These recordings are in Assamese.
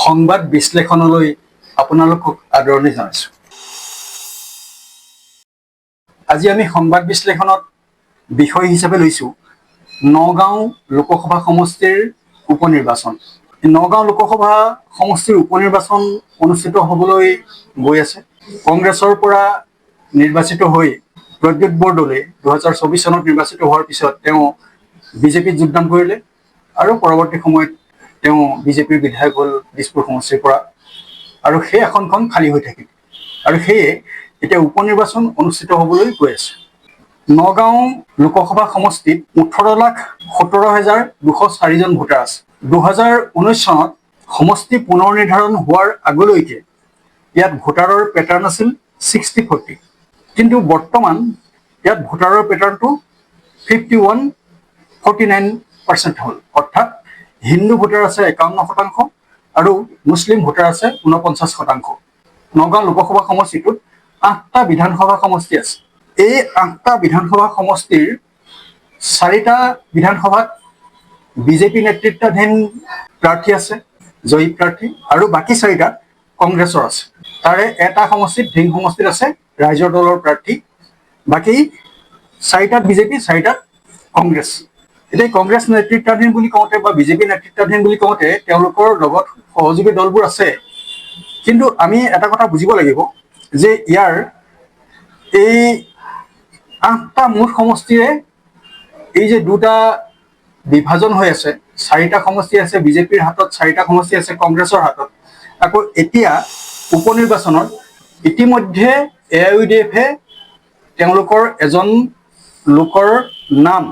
সংবাদ বিশ্লেষণলৈ আপোনালোকক আদৰণি জনাইছোঁ। আজি আমি সংবাদ বিশ্লেষণত বিষয় হিচাপে লৈছোঁ নগাঁও লোকসভা সমষ্টিৰ উপনিৰ্বাচন। নগাঁও লোকসভা সমষ্টিৰ উপনিৰ্বাচন অনুষ্ঠিত হ'বলৈ গৈ আছে। কংগ্ৰেছৰ পৰা নিৰ্বাচিত হৈ প্ৰদ্যুৎ বৰদলৈ 2024 চনত নিৰ্বাচিত হোৱাৰ পিছত তেওঁ বিজেপিত যোগদান কৰিলে আৰু পৰৱৰ্তী সময়ত তেওঁ বিজেপিৰ বিধায়ক হ'ল দিছপুৰ সমষ্টিৰ পৰা আৰু সেই আসনখন খালী হৈ থাকিল আৰু সেয়ে এতিয়া উপনিৰ্বাচন অনুষ্ঠিত হ'বলৈ গৈ আছে। নগাঁও লোকসভা সমষ্টিত 18,17,204 জন ভোটাৰ আছে। 2019 চনত সমষ্টি পুনৰ নিৰ্ধাৰণ হোৱাৰ আগলৈকে ইয়াত ভোটাৰৰ পেটাৰ্ণ আছিল 60-40, কিন্তু বৰ্তমান ইয়াত ভোটাৰৰ পেটাৰ্ণটো 51-49% হ'ল, অৰ্থাৎ হিন্দু ভোটাৰ আছে 51% আৰু মুছলিম ভোটাৰ আছে 49%। নগাঁও লোকসভা সমষ্টিটোত 8টা বিধানসভা সমষ্টি আছে। এই 8টা বিধানসভা সমষ্টিৰ 4টা বিধানসভাত বিজেপি নেতৃত্বাধীন প্ৰাৰ্থী আছে, জয়ী প্ৰাৰ্থী, আৰু বাকী 4টাত কংগ্ৰেছৰ আছে। তাৰে এটা সমষ্টিত ঢিং সমষ্টিত আছে ৰাইজৰ দলৰ প্ৰাৰ্থী, বাকী 4টাত বিজেপি, 4টাত কংগ্ৰেছ। এতিয়া কংগ্ৰেছ নেতৃত্বাধীন বুলি কওঁতে বা বিজেপি নেতৃত্বাধীন বুলি কওঁতে তেওঁলোকৰ লগত সহযোগী দলবোৰ আছে, কিন্তু আমি এটা কথা বুজিব লাগিব যে ইয়াৰ এই 8টা মুঠ সমষ্টিৰে এই যে দুটা বিভাজন হৈ আছে, 4টা সমষ্টি আছে বিজেপিৰ হাতত, 4টা সমষ্টি আছে কংগ্ৰেছৰ হাতত। আকৌ এতিয়া উপনিৰ্বাচনত ইতিমধ্যে AIUDF-এ তেওঁলোকৰ এজন লোকৰ নাম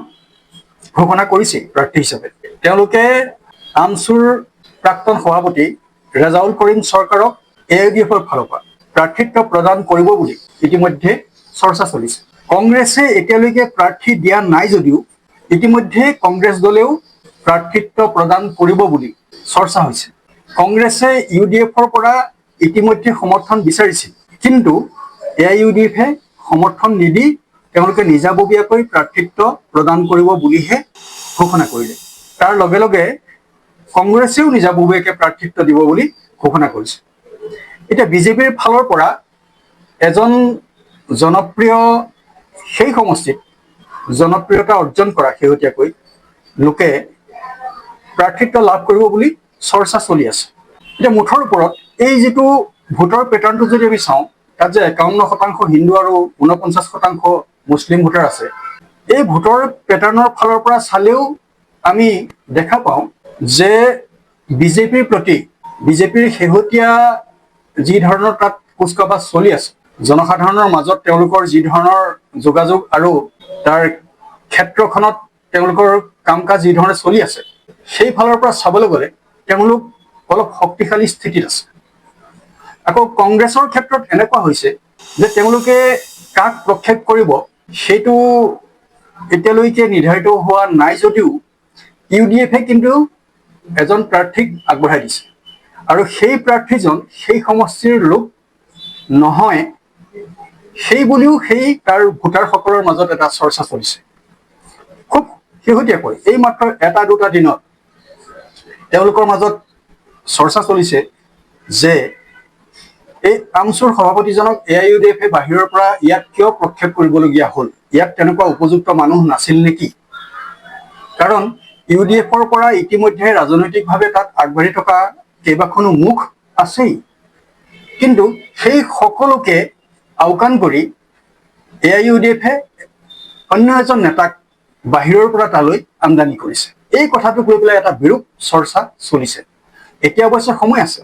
ঘোষণা কৰিছে প্ৰাৰ্থী হিচাপে। তেওঁলোকে আমছুৰ প্ৰাক্তন সভাপতি ৰেজাউল কৰিম চৰকাৰক AIUDF-ৰ ফালৰ পৰা প্ৰাৰ্থিত্ব প্ৰদান কৰিব বুলি ইতিমধ্যে চৰ্চা চলিছে। কংগ্ৰেছে এতিয়ালৈকে প্ৰাৰ্থী দিয়া নাই যদিও ইতিমধ্যে কংগ্ৰেছ দলেও প্ৰাৰ্থিত্ব প্ৰদান কৰিব বুলি চৰ্চা হৈছে। কংগ্ৰেছে UDF-ৰ পৰা ইতিমধ্যে সমৰ্থন বিচাৰিছিল, কিন্তু AIUDF-এ সমৰ্থন নিদি তেওঁলোকে নিজাববীয়াকৈ প্ৰাৰ্থিত্ব প্ৰদান কৰিব বুলিহে ঘোষণা কৰিলে। তাৰ লগে লগে কংগ্ৰেছেও নিজাববীয়াকৈ প্ৰাৰ্থিত্ব দিব বুলি ঘোষণা কৰিছে। এতিয়া বিজেপিৰ ফালৰ পৰা এজন জনপ্ৰিয়, সেই সমষ্টিত জনপ্ৰিয়তা অৰ্জন কৰা শেহতীয়াকৈ লোকে প্ৰাৰ্থিত্ব লাভ কৰিব বুলি চৰ্চা চলি আছে। এতিয়া মুঠৰ ওপৰত এই যিটো ভোটৰ পেটাৰ্ণটো যদি আমি চাওঁ, তাত যে 51% হিন্দু আৰু 49% মুছলিম ভোটাৰ আছে, এই ভোটৰ পেটাৰ্ণৰ ফালৰ পৰা চালেও আমি দেখা পাওঁ যে বিজেপিৰ প্ৰতি, বিজেপিৰ শেহতীয়া যি ধৰণৰ তাত কুচকাৱাজ চলি আছে, জনসাধাৰণৰ মাজত তেওঁলোকৰ যি ধৰণৰ যোগাযোগ আৰু তাৰ ক্ষেত্ৰখনত তেওঁলোকৰ কাম কাজ যি ধৰণে চলি আছে, সেই ফালৰ পৰা চাবলৈ গ'লে তেওঁলোক অলপ শক্তিশালী স্থিতিত আছে। আকৌ কংগ্ৰেছৰ ক্ষেত্ৰত এনেকুৱা হৈছে যে তেওঁলোকে কাক প্ৰক্ষেপ কৰিব সেইটো এতিয়ালৈকে নিৰ্ধাৰিত হোৱা নাই যদিও UDF-এ কিন্তু এজন প্ৰাৰ্থীক আগবঢ়াই দিছে আৰু সেই প্ৰাৰ্থীজন সেই সমষ্টিৰ লোক নহয়, সেই বুলিও সেই তাৰ ভোটাৰসকলৰ মাজত এটা চৰ্চা চলিছে। খুব শেহতীয়াকৈ এই মাত্ৰ 1-2টা দিনত তেওঁলোকৰ মাজত চৰ্চা চলিছে যে এই আমছুৰ সভাপতিজনক AIUDF-এ বাহিৰৰ পৰা ইয়াত কিয় প্ৰক্ষেপ কৰিবলগীয়া হ'ল, ইয়াত তেনেকুৱা উপযুক্ত মানুহ নাছিল নেকি? কাৰণ UDF-ৰ পৰা ইতিমধ্যে ৰাজনৈতিকভাৱে তাত আগবাঢ়ি থকা কেইবাখনো মুখ আছেই, কিন্তু সেই সকলোকে আওকাণ কৰি AIUDF-এ অন্য এজন নেতাক বাহিৰৰ পৰা তালৈ আমদানি কৰিছে। এই কথাটোক লৈ পেলাই এটা বিৰূপ চৰ্চা চলিছে। এতিয়া অৱশ্যে সময় আছে,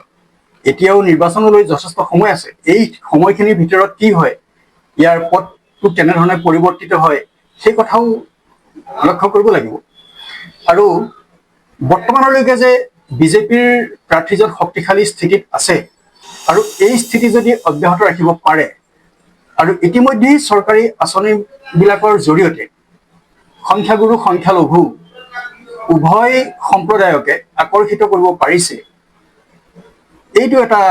এতিয়াও নিৰ্বাচনলৈ যথেষ্ট সময় আছে। এই সময়খিনিৰ ভিতৰত কি হয়, ইয়াৰ পথটো কেনেধৰণে পৰিৱৰ্তিত হয়, সেই কথাও লক্ষ্য কৰিব লাগিব। আৰু বৰ্তমানলৈকে যে বিজেপিৰ প্ৰাৰ্থীজন শক্তিশালী স্থিতিত আছে আৰু এই স্থিতি যদি অব্যাহত ৰাখিব পাৰে আৰু ইতিমধ্যেই চৰকাৰী আঁচনিবিলাকৰ জৰিয়তে সংখ্যাগুৰু সংখ্যালঘু উভয় সম্প্ৰদায়কে আকৰ্ষিত কৰিব পাৰিছে, এইটো এটা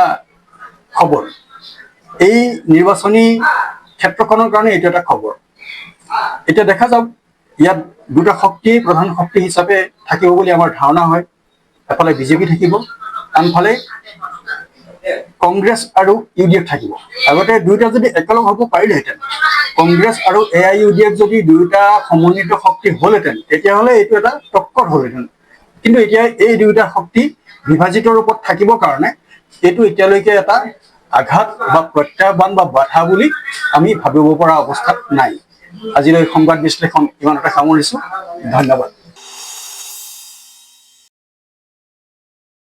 খবৰ। এই নিৰ্বাচনী ক্ষেত্ৰখনৰ কাৰণে এইটো এটা খবৰ। এতিয়া দেখা যাওক, ইয়াত দুটা শক্তি প্ৰধান শক্তি হিচাপে থাকিব বুলি আমাৰ ধাৰণা হয়। এফালে বিজেপি থাকিব, আনফালে কংগ্ৰেছ আৰু UDF থাকিব। আগতে দুয়োটা যদি একেলগ হ'ব পাৰিলেহেঁতেন, কংগ্ৰেছ আৰু AIUDF যদি দুয়োটা সমন্বিত শক্তি হ'লহেঁতেন, তেতিয়াহ'লে এইটো এটা টক্কৰ হ'লহেঁতেন। কিন্তু এতিয়া এই দুয়োটা শক্তি বিভাজিত ৰূপত থাকিবৰ কাৰণে এইটো এতিয়ালৈকে এটা আঘাত বা প্ৰত্যাহ্বান বা বাধা বুলি আমি ভাবিব পৰা অৱস্থাত নাই। আজিলৈ সংবাদ বিশ্লেষণ ইমানতে সামৰিছোঁ। ধন্যবাদ।